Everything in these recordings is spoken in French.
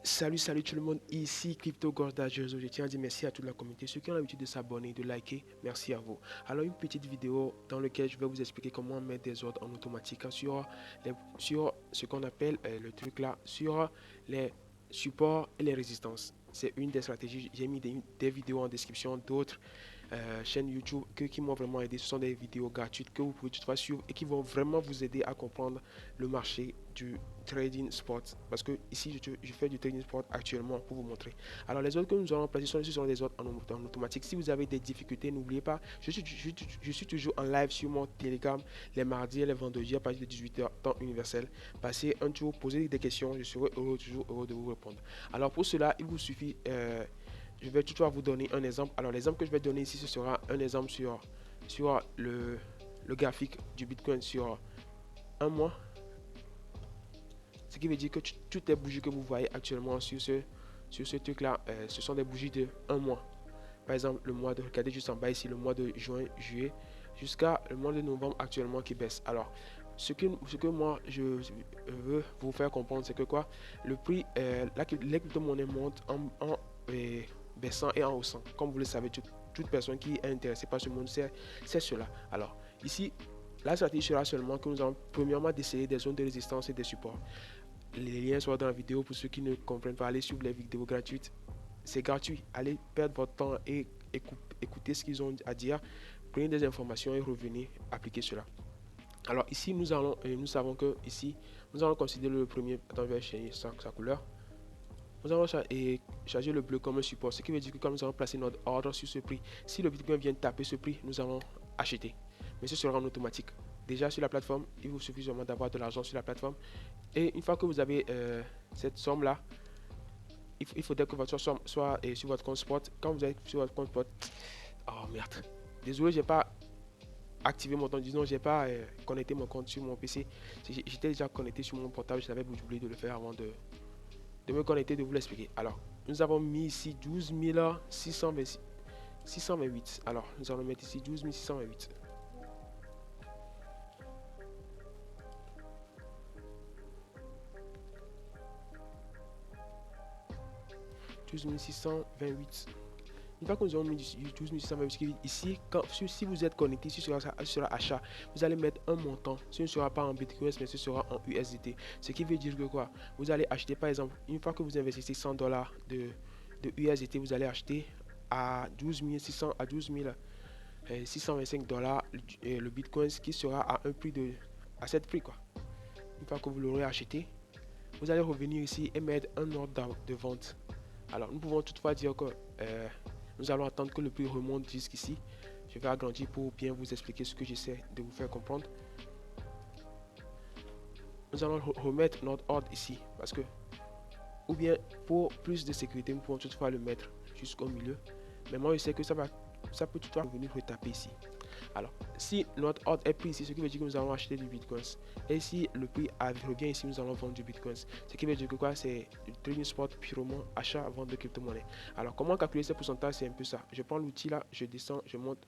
Salut tout le monde, ici Crypto Gordageuse. Je tiens à dire merci à toute la communauté, ceux qui ont l'habitude de s'abonner, de liker, merci à vous. Alors une petite vidéo dans laquelle je vais vous expliquer comment mettre des ordres en automatique sur ce qu'on appelle le truc là, sur les supports et les résistances. C'est une des stratégies, j'ai mis des vidéos en description d'autres chaînes YouTube qui m'ont vraiment aidé. Ce sont des vidéos gratuites que vous pouvez toutefois suivre et qui vont vraiment vous aider à comprendre le marché du trading sport, parce que ici je fais du trading sport actuellement pour vous montrer. Alors les autres que nous allons placer ce sont des autres en automatique. Si vous avez des difficultés, n'oubliez pas, je suis toujours en live sur mon Telegram les mardis et les vendredis à partir de 18h temps universel. Passez un tour, posez des questions, je serai toujours heureux de vous répondre. Alors pour cela, il vous suffit, je vais toutefois vous donner un exemple. Alors l'exemple que je vais donner ici, ce sera un exemple sur le graphique du Bitcoin sur un mois. Ce qui veut dire que toutes les bougies que vous voyez actuellement sur ce truc là, ce sont des bougies de un mois. Par exemple, le mois de, regardez juste en bas ici, le mois de juin, juillet, jusqu'à le mois de novembre actuellement qui baisse. Alors, ce que moi je veux vous faire comprendre, c'est que quoi, le prix, les crypto-monnaies montent en baissant et en haussant. Comme vous le savez, toute personne qui est intéressée par ce monde c'est cela. Alors, ici, la stratégie sera seulement que nous allons premièrement déceler des zones de résistance et des supports. Les liens sont dans la vidéo pour ceux qui ne comprennent pas. Allez suivre les vidéos gratuites. C'est gratuit. Allez perdre votre temps et écoutez ce qu'ils ont à dire. Prenez des informations et revenez appliquer cela. Alors ici, nous savons que ici, nous allons considérer le premier. Attends, je vais changer sa couleur. Nous allons charger le bleu comme un support. Ce qui veut dire que quand nous allons placer notre ordre sur ce prix, si le Bitcoin vient taper ce prix, nous allons acheter. Mais ce sera en automatique. Déjà sur la plateforme, il vous suffit seulement d'avoir de l'argent sur la plateforme. Et une fois que vous avez cette somme là, il faudrait que votre somme soit sur votre compte spot. Quand vous êtes sur votre compte spot, oh merde, désolé, j'ai pas activé mon compte, disons, j'ai pas connecté mon compte sur mon PC. J'étais déjà connecté sur mon portable, j'avais oublié de le faire avant de me connecter, de vous l'expliquer. Alors, nous avons mis ici 12 628. Alors, nous allons mettre ici 12 628. 12 628. Une fois que nous avons mis 12 628 ici, si vous êtes connecté sur achat, vous allez mettre un montant. Ce ne sera pas en Bitcoin, mais ce sera en USDT. Ce qui veut dire que quoi? Vous allez acheter par exemple, une fois que vous investissez $100 de USDT, vous allez acheter à 12 600 à 12 625 dollars le Bitcoin qui sera à cette prix quoi. Une fois que vous l'aurez acheté, vous allez revenir ici et mettre un ordre de vente. Alors, nous pouvons toutefois dire que nous allons attendre que le prix remonte jusqu'ici. Je vais agrandir pour bien vous expliquer ce que j'essaie de vous faire comprendre. Nous allons remettre notre ordre ici parce que, ou bien pour plus de sécurité, nous pouvons toutefois le mettre jusqu'au milieu. Mais moi, je sais que ça peut toutefois venir retaper ici. Alors, si notre ordre est pris ici, ce qui veut dire que nous allons acheter du Bitcoin. Et si le prix revient ici, nous allons vendre du Bitcoin. Ce qui veut dire que quoi, c'est du trading spot purement achat, vente de crypto-monnaie. Alors, comment calculer ces pourcentages? C'est un peu ça. Je prends l'outil là, je descends, je monte.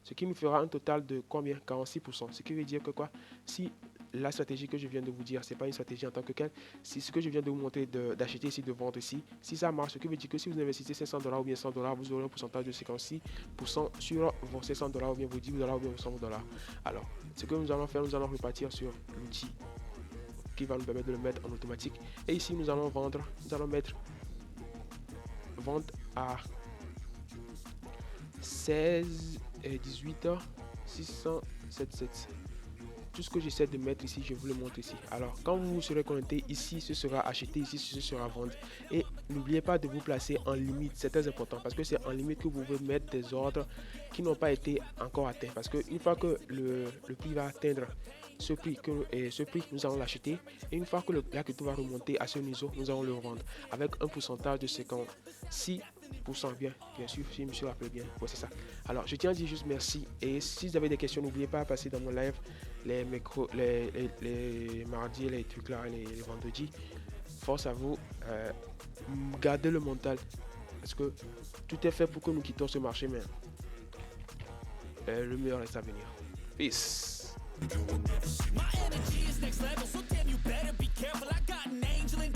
Ce qui me fera un total de combien? 46%. Ce qui veut dire que quoi, si la stratégie que je viens de vous dire, c'est pas une stratégie en tant que telle, si ce que je viens de vous montrer d'acheter ici, de vendre ici, si ça marche, ce qui veut dire que si vous investissez 500$ ou bien 100$, vous aurez un pourcentage de 56% sur vos 500$ ou bien vos 10$ ou bien vos 100$. Alors, ce que nous allons faire, nous allons repartir sur l'outil qui va nous permettre de le mettre en automatique. Et ici, nous allons vendre, nous allons mettre vente à 16 et 18 677. Tout ce que j'essaie de mettre ici, je vous le montre ici. Alors, quand vous serez connecté ici, ce sera acheté, ici, ce sera vendre. Et n'oubliez pas de vous placer en limite, c'est très important parce que c'est en limite que vous pouvez mettre des ordres qui n'ont pas été encore atteints. Parce qu'une fois que le prix va atteindre ce prix, nous allons l'acheter. Et une fois que la crypto va remonter à ce niveau, nous allons le revendre avec un pourcentage de 56%. Bien sûr, si je me suis rappelé bien. Ouais, c'est ça. Alors, je tiens à dire juste merci. Et si vous avez des questions, n'oubliez pas à passer dans mon live les mardis, les trucs là, les vendredis. Force à vous. Gardez le mental. Parce que tout est fait pour que nous quittions ce marché, mais le meilleur reste à venir. Peace. My energy is next level, so damn you better be careful. I got an angel in